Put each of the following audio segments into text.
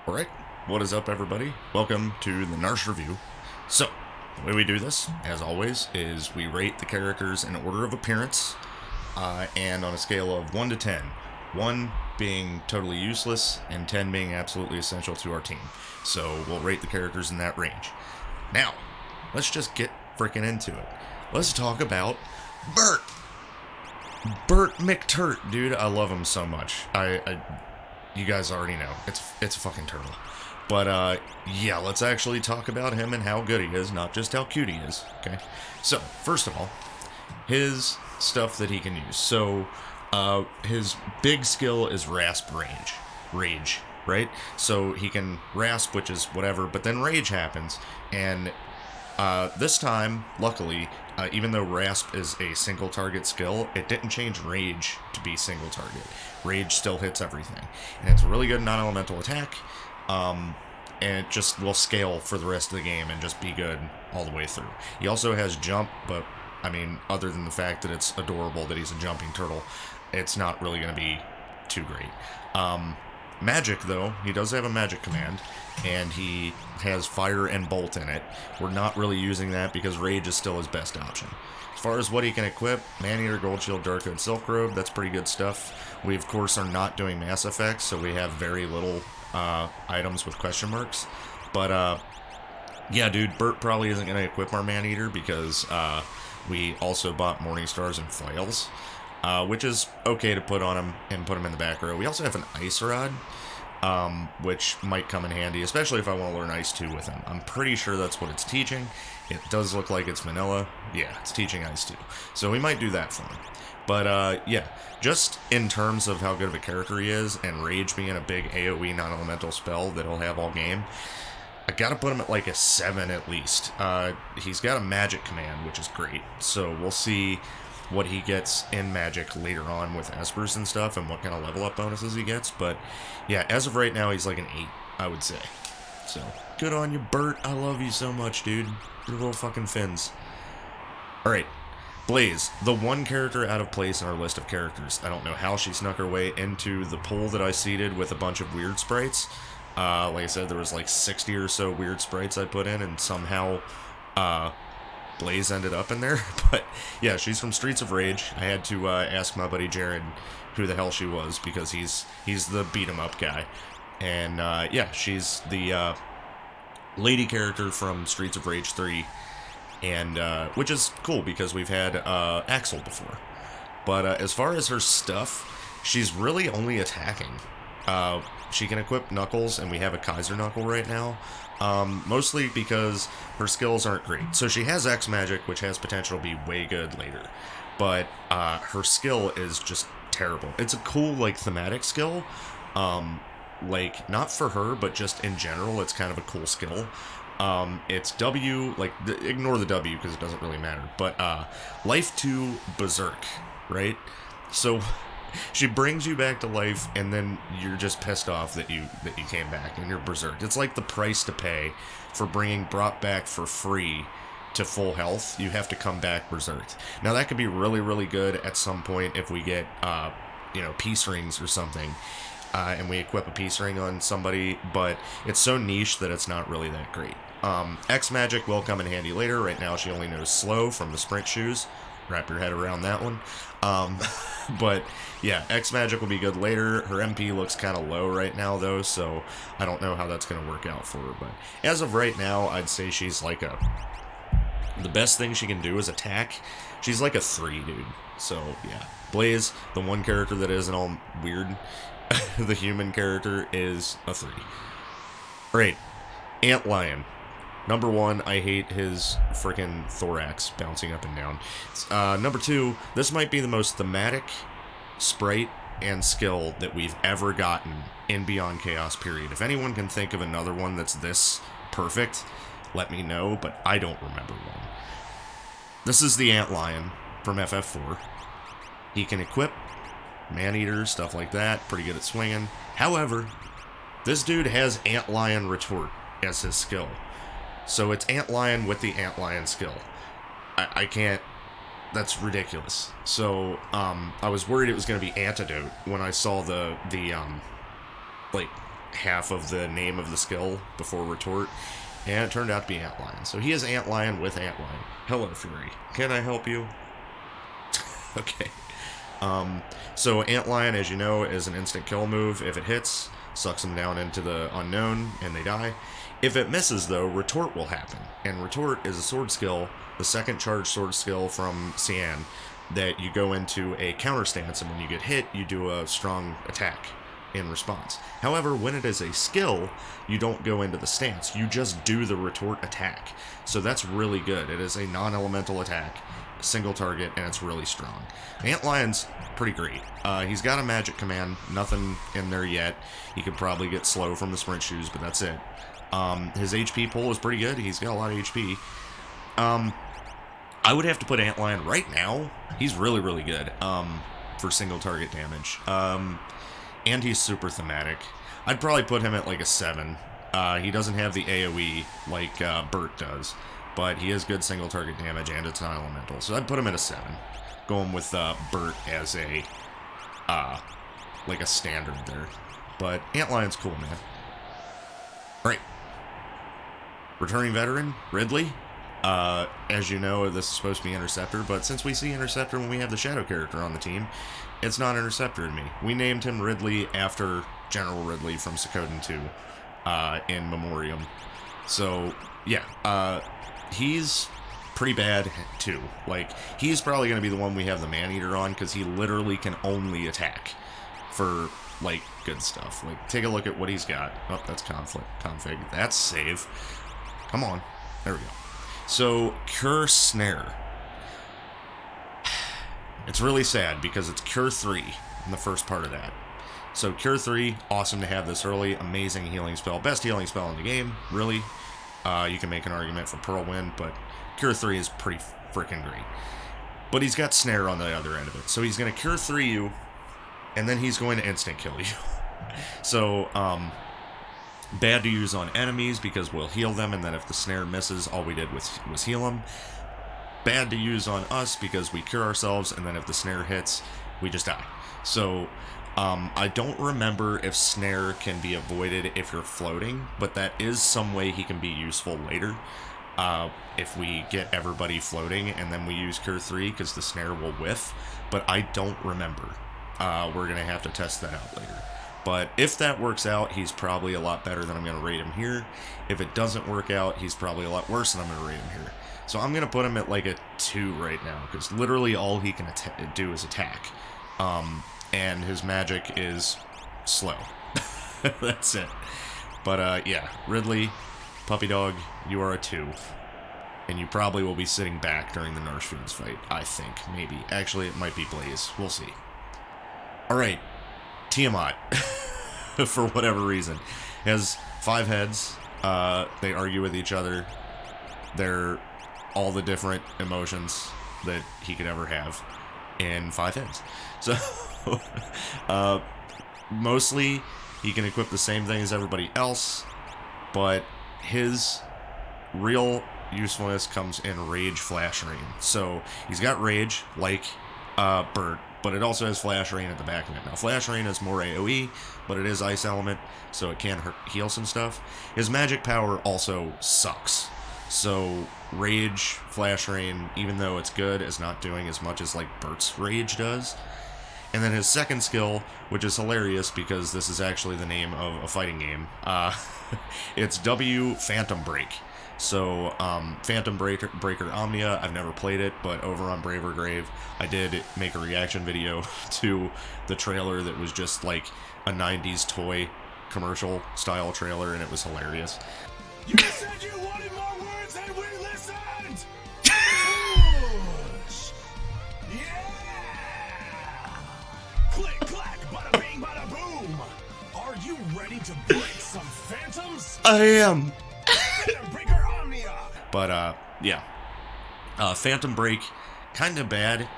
Alright, what is up everybody? Welcome to the Narshe review. So, the way we do this, as always, is we rate the characters in order of appearance, and on a scale of 1 to 10. 1 being totally useless, and 10 being absolutely essential to our team. So, we'll rate the characters in that range. Now, let's just get freaking into it. Let's talk about Burt! Burt McTurt, dude, I love him so much. You guys already know, it's a fucking turtle. But, yeah, let's actually talk about him and how good he is, not just how cute he is, okay? So, first of all, his stuff that he can use. So, his big skill is Rasp Rage, right? So, he can Rasp, which is whatever, but then Rage happens, and this time, luckily, even though Rasp is a single target skill, it didn't change Rage to be single target. Rage still hits everything. And it's a really good non-elemental attack, and it just will scale for the rest of the game and just be good all the way through. He also has jump, but, I mean, other than the fact that it's adorable that he's a jumping turtle, it's not really going to be too great. Magic, though, he does have a magic command, and he has fire and bolt in it. We're not really using that because Rage is still his best option. As far as what he can equip, Maneater, Gold Shield, Dark Hood, Silk Robe, that's pretty good stuff. We, of course, are not doing Mass Effects, so we have very little items with question marks. But, yeah, dude, Burt probably isn't going to equip our Maneater because we also bought Morning Stars and Flails. Which is okay to put on him and put him in the back row. We also have an Ice Rod, which might come in handy, especially if I want to learn Ice 2 with him. I'm pretty sure that's what it's teaching. It does look like it's vanilla. Yeah, it's teaching Ice 2. So we might do that for him. But, yeah, just in terms of how good of a character he is, and Rage being a big AoE non-elemental spell that he'll have all game, I gotta put him at like a 7 at least. He's got a magic command, which is great. So we'll see what he gets in Magic later on with Espers and stuff, and what kind of level up bonuses he gets. But yeah, as of right now, he's like an 8, I would say. So good on you, Burt. I love you so much, dude. Your little fucking fins. Alright, Blaze, the one character out of place in our list of characters. I don't know how she snuck her way into the pool that I seeded with a bunch of weird sprites. Like I said, there was like 60 or so weird sprites I put in, and somehow Blaze ended up in there. But yeah, she's from Streets of Rage. I had to ask my buddy Jared who the hell she was, because he's the beat 'em up guy. And yeah, she's the lady character from Streets of Rage 3, and which is cool because we've had Axel before. But as far as her stuff, she's really only attacking. She can equip Knuckles, and we have a Kaiser Knuckle right now. Mostly because her skills aren't great. So she has X Magic, which has potential to be way good later. But her skill is just terrible. It's a cool, like, thematic skill. Like, not for her, but just in general, it's kind of a cool skill. It's W, like, ignore the W because it doesn't really matter. But Life to Berserk, right? So she brings you back to life, and then you're just pissed off that you came back, and you're berserked. It's like the price to pay for bringing brought back for free to full health. You have to come back berserked. Now that could be really, really good at some point if we get, you know, peace rings or something, and we equip a peace ring on somebody, but it's so niche that it's not really that great. X Magic will come in handy later. Right now she only knows slow from the sprint shoes. Wrap your head around that one. But yeah, X Magic will be good later. Her MP looks kind of low right now though, so I don't know how that's going to work out for her. But as of right now, I'd say she's like the best thing she can do is attack. She's like a 3, dude. So yeah, Blaze, the one character that isn't all weird, the human character, is a 3. Alright, Antlion. Number 1, I hate his freaking thorax bouncing up and down. Number 2, this might be the most thematic sprite and skill that we've ever gotten in Beyond Chaos, period. If anyone can think of another one that's this perfect, let me know, but I don't remember one. This is the Antlion from FF4. He can equip Maneater, stuff like that, pretty good at swinging. However, this dude has Antlion Retort as his skill. So it's Antlion with the Antlion skill. I can't... That's ridiculous. So, I was worried it was going to be Antidote when I saw the like, half of the name of the skill before retort, and it turned out to be Antlion. So he is Antlion with Antlion. Hello, Fury. Can I help you? Okay. So Antlion, as you know, is an instant kill move. If it hits, sucks them down into the unknown, and they die. If it misses, though, retort will happen. And retort is a sword skill, the second charge sword skill from Cyan, that you go into a counter stance, and when you get hit, you do a strong attack in response. However, when it is a skill, you don't go into the stance. You just do the retort attack. So that's really good. It is a non-elemental attack, single target, and it's really strong. Antlion's pretty great. He's got a magic command, nothing in there yet. He could probably get slow from the sprint shoes, but that's it. His HP pull is pretty good. He's got a lot of HP. I would have to put Antlion right now. He's really, really good for single target damage. And he's super thematic. I'd probably put him at like a 7. He doesn't have the AoE like Burt does, but he has good single target damage and it's non-elemental. So I'd put him at a 7. Going with Burt as a like a standard there. But Antlion's cool, man. Alright. Returning veteran, Ridley. As you know, this is supposed to be Interceptor, but since we see Interceptor when we have the Shadow character on the team, it's not Interceptor in me. We named him Ridley after General Ridley from Suikoden 2 in Memoriam. So, yeah, he's pretty bad, too. Like, he's probably going to be the one we have the Man-Eater on, because he literally can only attack for, like, good stuff. Like, take a look at what he's got. Oh, that's config. That's save. Come on. There we go. So, Cure Snare. It's really sad because it's Cure 3 in the first part of that. So, Cure 3, awesome to have this early. Amazing healing spell. Best healing spell in the game, really. You can make an argument for Pearl Wind, but Cure 3 is pretty freaking great. But he's got Snare on the other end of it. So, he's going to Cure 3 you, and then he's going to instant kill you. So, bad to use on enemies because we'll heal them, and then if the snare misses, all we did was heal them. Bad to use on us because we cure ourselves, and then if the snare hits, we just die. So, I don't remember if snare can be avoided if you're floating, but that is some way he can be useful later. If we get everybody floating, and then we use Cure 3 because the snare will whiff, but I don't remember. We're going to have to test that out later. But if that works out, he's probably a lot better than I'm going to rate him here. If it doesn't work out, he's probably a lot worse than I'm going to rate him here. So I'm going to put him at like a 2 right now, because literally all he can do is attack. And his magic is slow. That's it. But yeah, Ridley, puppy dog, you are a 2. And you probably will be sitting back during the Narshe fight, I think, maybe. Actually, it might be Blaze. We'll see. Alright. Tiamat, for whatever reason, has 5 heads. They argue with each other. They're all the different emotions that he could ever have in 5 heads. So, mostly, he can equip the same thing as everybody else, but his real usefulness comes in Rage Flash Rain. So, he's got Rage, like Burt, but it also has Flash Rain at the back of it. Now, Flash Rain is more AoE, but it is Ice Element, so it can heal some stuff. His magic power also sucks. So, Rage, Flash Rain, even though it's good, is not doing as much as, like, Burt's Rage does. And then his second skill, which is hilarious because this is actually the name of a fighting game, it's W Phantom Break. So, Phantom Breaker Omnia, I've never played it, but over on Braver Grave, I did make a reaction video to the trailer that was just like a 90s toy commercial style trailer, and it was hilarious. You said you wanted more words and we listened! Push! Yeah! Click, clack, bada bing, bada boom! Are you ready to break some phantoms? I am! Phantom Breaker Omnia! But, yeah. Phantom Break, kind of bad.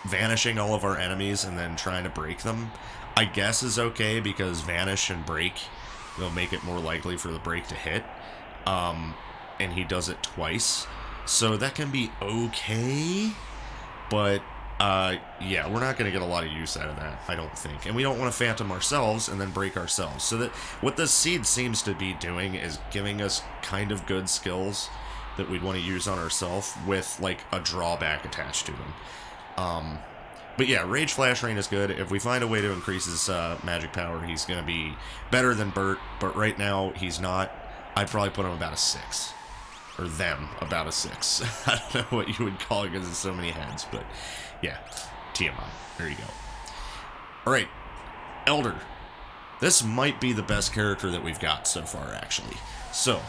Vanishing all of our enemies and then trying to break them, I guess is okay because Vanish and Break will make it more likely for the break to hit. And he does it twice. So that can be okay, but Yeah, we're not going to get a lot of use out of that, I don't think. And we don't want to phantom ourselves and then break ourselves. So that what this seed seems to be doing is giving us kind of good skills that we'd want to use on ourselves with, like, a drawback attached to them. But yeah, Rage Flash Rain is good. If we find a way to increase his magic power, he's going to be better than Burt. But right now, he's not. I'd probably put him about a 6. Or them about a 6. I don't know what you would call it because there's so many heads. But yeah, TMI. There you go. Alright, Elder. This might be the best character that we've got so far, actually. So,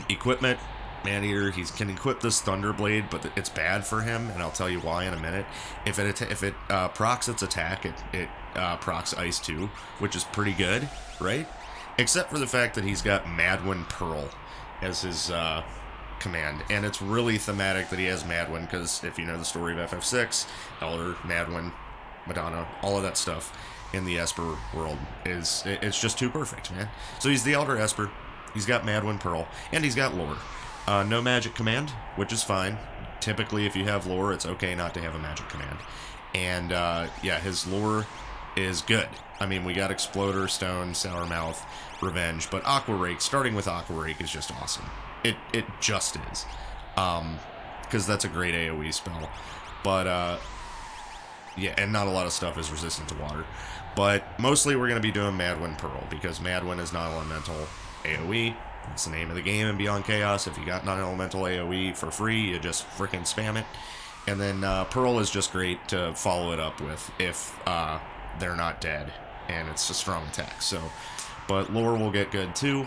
equipment. Maneater, he can equip this Thunderblade, but it's bad for him, and I'll tell you why in a minute. If it procs its attack, it procs Ice 2, which is pretty good, right? Except for the fact that he's got Madwin Pearl as his command, and it's really thematic that he has Madwin, because if you know the story of FF6, Elder, Madwin, Madonna, all of that stuff in the Esper world, it's just too perfect, man. So he's the Elder Esper, he's got Madwin Pearl, and he's got lore. No magic command, which is fine. Typically, if you have lore, it's okay not to have a magic command. And, yeah, his lore is good. I mean, we got Exploder, Stone, Sour Mouth, Revenge, but Aqua Rake, starting with Aqua Rake, is just awesome. It just is. Because that's a great AoE spell. But, yeah, and not a lot of stuff is resistant to water. But mostly we're going to be doing Madwin Pearl, because Madwin is non-elemental AoE. That's the name of the game in Beyond Chaos. If you got non-elemental AoE for free, you just freaking spam it. And then Pearl is just great to follow it up with if they're not dead, and it's a strong attack. So, but lore will get good too,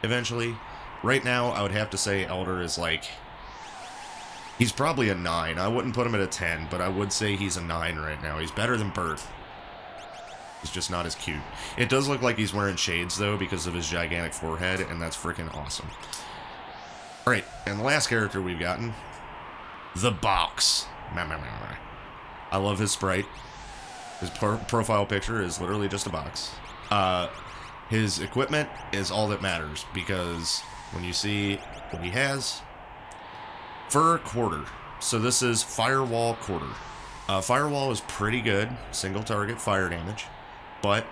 eventually. Right now, I would have to say Elder is like, he's probably a 9. I wouldn't put him at a 10, but I would say he's a 9 right now. He's better than Burt. He's just not as cute. It does look like he's wearing shades, though, because of his gigantic forehead, and that's freaking awesome. Alright, and the last character we've gotten, the Box. I love his sprite. His profile picture is literally just a box. His equipment is all that matters, because when you see what he has, Fur Quarter. So this is Firewall Quarter. Firewall is pretty good, single target fire damage. But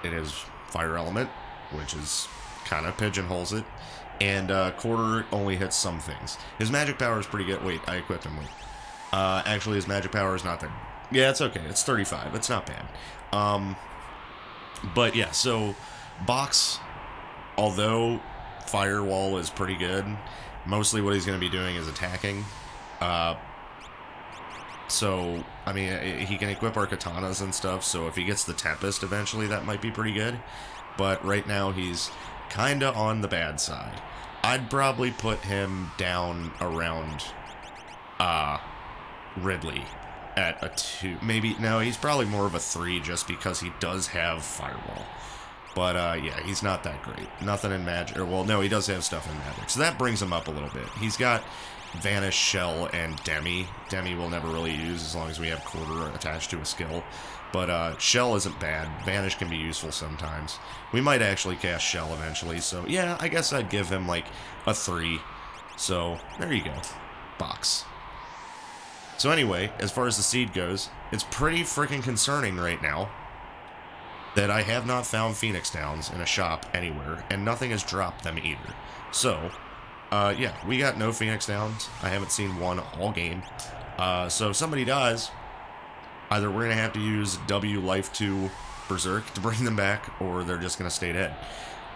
it is fire element, which is kind of pigeonholes it. And Quarter only hits some things. His magic power is pretty good. Wait, I equipped him. Wait. Actually, his magic power is not that. Yeah, it's okay. It's 35. It's not bad. But yeah, so Box, although Firewall is pretty good, mostly what he's going to be doing is attacking. So, I mean, he can equip our katanas and stuff, so if he gets the Tempest eventually, that might be pretty good. But right now, he's kind of on the bad side. I'd probably put him down around Ridley at a 2. Maybe, no, he's probably more of a 3 just because he does have Firewall. But, yeah, he's not that great. Nothing in magic. Or, well, no, he does have stuff in magic. So that brings him up a little bit. He's got Vanish, Shell, and Demi. Demi we'll never really use as long as we have Quarter attached to a skill. But Shell isn't bad. Vanish can be useful sometimes. We might actually cast Shell eventually. So, yeah, I guess I'd give him, like, a 3. So, there you go. Box. So anyway, as far as the seed goes, it's pretty freaking concerning right now that I have not found Phoenix Downs in a shop anywhere, and nothing has dropped them either. So, yeah, we got no Phoenix Downs. I haven't seen one all game. So if somebody dies, either we're going to have to use W Life 2 Berserk to bring them back, or they're just going to stay dead.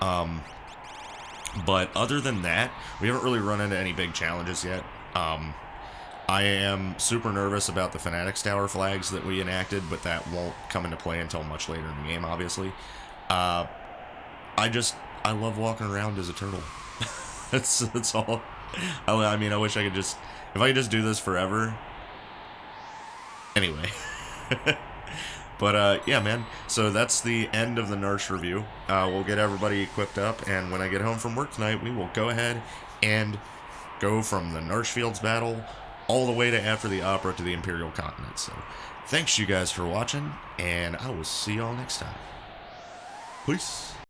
But other than that, we haven't really run into any big challenges yet. I am super nervous about the Fanatics Tower flags that we enacted, but that won't come into play until much later in the game, obviously. I love walking around as a turtle. That's all. I mean, I wish I could just, if I could just do this forever. Anyway. But, yeah, man. So that's the end of the Narshe review. We'll get everybody equipped up, and when I get home from work tonight, we will go ahead and go from the Narshe Fields battle all the way to after the opera to the Imperial Continent. So, thanks you guys for watching, and I will see y'all next time. Peace.